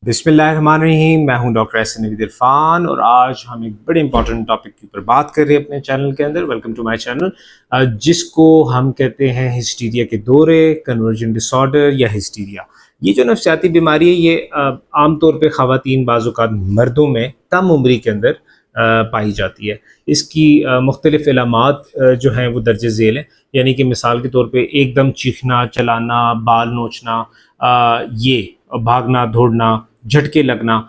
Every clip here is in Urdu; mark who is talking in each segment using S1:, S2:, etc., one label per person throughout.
S1: بسم اللہ الرحمن الرحیم. میں ہوں ڈاکٹر احسن نوید عرفان اور آج ہم ایک بڑے امپورٹنٹ ٹاپک کے اوپر بات کر رہے ہیں اپنے چینل کے اندر. ویلکم ٹو مائی چینل، جس کو ہم کہتے ہیں ہسٹیریا کے دورے، کنورژن ڈس آرڈر یا ہسٹیریا. یہ جو نفسیاتی بیماری ہے یہ عام طور پہ خواتین بعض اوقات مردوں میں کم عمری کے اندر پائی جاتی ہے. اس کی مختلف علامات جو ہیں وہ درج ذیل ہیں، یعنی کہ مثال کے طور پہ ایک دم چیخنا، چلانا، بال نوچنا، یہ بھاگنا دوڑنا، جھٹکے لگنا.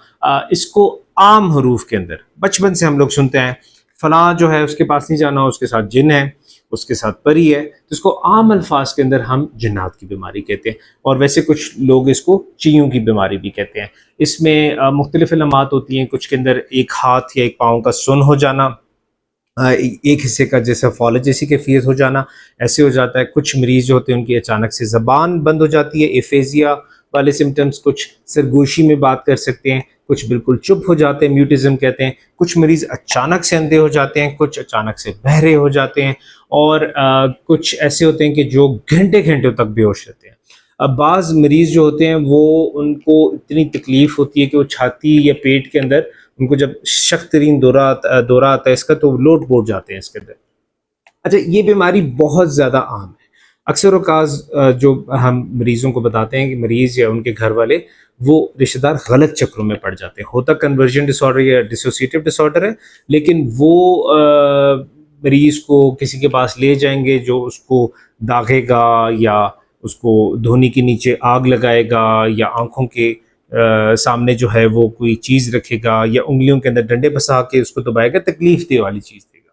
S1: اس کو عام حروف کے اندر بچپن سے ہم لوگ سنتے ہیں، فلاں جو ہے اس کے پاس نہیں جانا، اس کے ساتھ جن ہے، اس کے ساتھ پری ہے. تو اس کو عام الفاظ کے اندر ہم جنات کی بیماری کہتے ہیں، اور ویسے کچھ لوگ اس کو چیوں کی بیماری بھی کہتے ہیں. اس میں مختلف علامات ہوتی ہیں. کچھ کے اندر ایک ہاتھ یا ایک پاؤں کا سن ہو جانا، ایک حصے کا جیسا فالج جیسی کیفیت ہو جانا، ایسے ہو جاتا ہے. کچھ مریض جو ہوتے ہیں ان کی اچانک سے زبان بند ہو جاتی ہے، ایفیزیا والے سمٹمز. کچھ سرگوشی میں بات کر سکتے ہیں، کچھ بالکل چپ ہو جاتے ہیں، میوٹزم کہتے ہیں. کچھ مریض اچانک سے اندھے ہو جاتے ہیں، کچھ اچانک سے بہرے ہو جاتے ہیں، اور کچھ ایسے ہوتے ہیں کہ جو گھنٹے گھنٹوں تک بے ہوش رہتے ہیں. اب بعض مریض جو ہوتے ہیں وہ ان کو اتنی تکلیف ہوتی ہے کہ وہ چھاتی یا پیٹ کے اندر ان کو جب سخت ترین دورہ آتا ہے اس کا، تو وہ لوٹ پوٹ جاتے ہیں اس کے اندر. اچھا، یہ بیماری بہت زیادہ عام ہے. اکثر اوقات جو ہم مریضوں کو بتاتے ہیں کہ مریض یا ان کے گھر والے وہ رشتہ دار غلط چکروں میں پڑ جاتے ہیں. ہوتا کنورژن ڈس آرڈر یا ڈسوسیٹیو ڈس آرڈر ہے، لیکن وہ مریض کو کسی کے پاس لے جائیں گے جو اس کو داغے گا، یا اس کو دھونی کے نیچے آگ لگائے گا، یا آنکھوں کے سامنے جو ہے وہ کوئی چیز رکھے گا، یا انگلیوں کے اندر ڈنڈے پھنسا کے اس کو دبائے گا، تکلیف دہ والی چیز دے گا.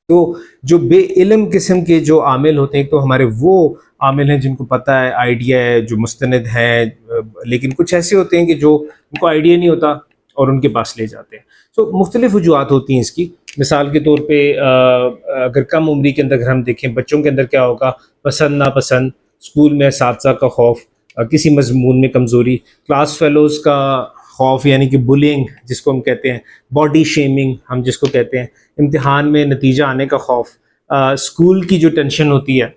S1: تو جو بے علم قسم کے جو عامل ہوتے ہیں، تو ہمارے وہ عامل ہیں جن کو پتہ ہے، آئیڈیا ہے، جو مستند ہیں، لیکن کچھ ایسے ہوتے ہیں کہ جو ان کو آئیڈیا نہیں ہوتا اور ان کے پاس لے جاتے ہیں. تو مختلف وجوہات ہوتی ہیں اس کی. مثال کے طور پہ اگر کم عمری کے اندر اگر ہم دیکھیں، بچوں کے اندر کیا ہوگا؟ پسند ناپسند، اسکول میں اساتذہ کا خوف، کسی مضمون میں کمزوری، کلاس فیلوز کا خوف یعنی کہ بلینگ جس کو ہم کہتے ہیں، باڈی شیمنگ ہم جس کو کہتے ہیں، امتحان میں نتیجہ آنے کا خوف، اسکول کی جو ٹینشن ہوتی ہے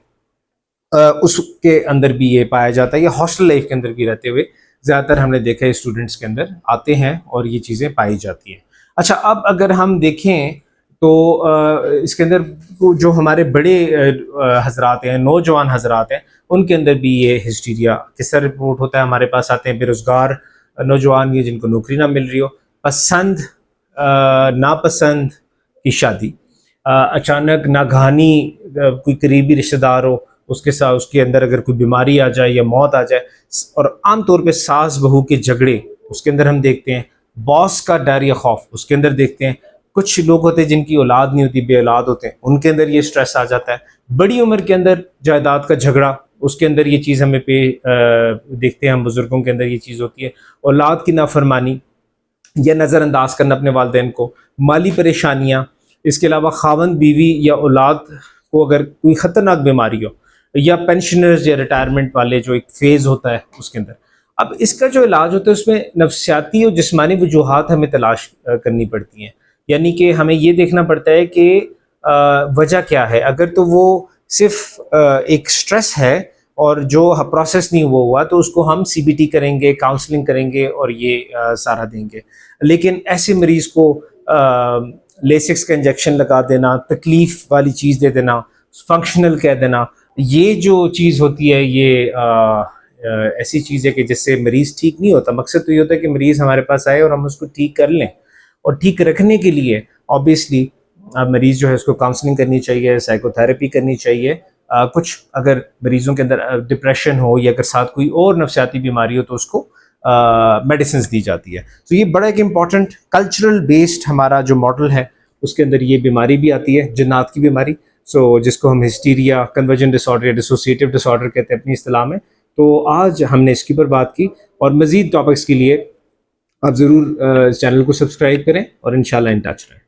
S1: اس کے اندر بھی یہ پایا جاتا ہے. یا ہاسٹل لائف کے اندر بھی رہتے ہوئے زیادہ تر ہم نے دیکھا ہے اسٹوڈنٹس کے اندر آتے ہیں اور یہ چیزیں پائی جاتی ہیں. اچھا، اب اگر ہم دیکھیں تو اس کے اندر جو ہمارے بڑے حضرات ہیں، نوجوان حضرات ہیں، ان کے اندر بھی یہ ہسٹیریا کس طرح رپورٹ ہوتا ہے. ہمارے پاس آتے ہیں بے روزگار نوجوان، یہ جن کو نوکری نہ مل رہی ہو، پسند ناپسند کی شادی، اچانک ناگہانی کوئی قریبی رشتہ دار ہو، اس کے ساتھ اس کے اندر اگر کوئی بیماری آ جائے یا موت آ جائے، اور عام طور پہ ساس بہو کے جھگڑے اس کے اندر ہم دیکھتے ہیں. باس کا ڈر یا خوف اس کے اندر دیکھتے ہیں. کچھ لوگ ہوتے ہیں جن کی اولاد نہیں ہوتی، بے اولاد ہوتے ہیں، ان کے اندر یہ سٹریس آ جاتا ہے. بڑی عمر کے اندر جائیداد کا جھگڑا، اس کے اندر یہ چیز ہمیں دیکھتے ہیں. ہم بزرگوں کے اندر یہ چیز ہوتی ہے. اولاد کی نافرمانی یا نظر انداز کرنا اپنے والدین کو، مالی پریشانیاں. اس کے علاوہ خاوند بیوی یا اولاد کو اگر کوئی خطرناک بیماری ہو، یا پینشنرز یا ریٹائرمنٹ والے جو ایک فیز ہوتا ہے اس کے اندر. اب اس کا جو علاج ہوتا ہے اس میں نفسیاتی اور جسمانی وجوہات ہمیں تلاش کرنی پڑتی ہیں. یعنی کہ ہمیں یہ دیکھنا پڑتا ہے کہ وجہ کیا ہے. اگر تو وہ صرف ایک سٹریس ہے اور جو پروسیس نہیں ہوا تو اس کو ہم سی بی ٹی کریں گے، کاؤنسلنگ کریں گے اور یہ سارا دیں گے. لیکن ایسے مریض کو لیسکس کا انجیکشن لگا دینا، تکلیف والی چیز دے دینا، فنکشنل کہہ دینا، یہ جو چیز ہوتی ہے یہ ایسی چیز ہے کہ جس سے مریض ٹھیک نہیں ہوتا. مقصد تو یہ ہوتا ہے کہ مریض ہمارے پاس آئے اور ہم اس کو ٹھیک کر لیں، اور ٹھیک رکھنے کے لیے آبویسلی مریض جو ہے اس کو کاؤنسلنگ کرنی چاہیے، سائیکو تھراپی کرنی چاہیے. کچھ اگر مریضوں کے اندر ڈپریشن ہو یا اگر ساتھ کوئی اور نفسیاتی بیماری ہو تو اس کو میڈیسنز دی جاتی ہے. تو یہ بڑا ایک امپورٹنٹ کلچرل بیسڈ ہمارا جو ماڈل ہے اس کے اندر یہ بیماری بھی آتی ہے، جنات کی بیماری. جس کو ہم ہسٹیریا، کنورژن ڈس آرڈر یا ڈسوسیٹیو ڈس آرڈر کہتے ہیں اپنی اصطلاح میں. تو آج ہم نے اس کے اوپر بات کی، اور مزید ٹاپکس کے لیے آپ ضرور اس چینل کو سبسکرائب کریں اور انشاءاللہ ان ٹچ رہیں.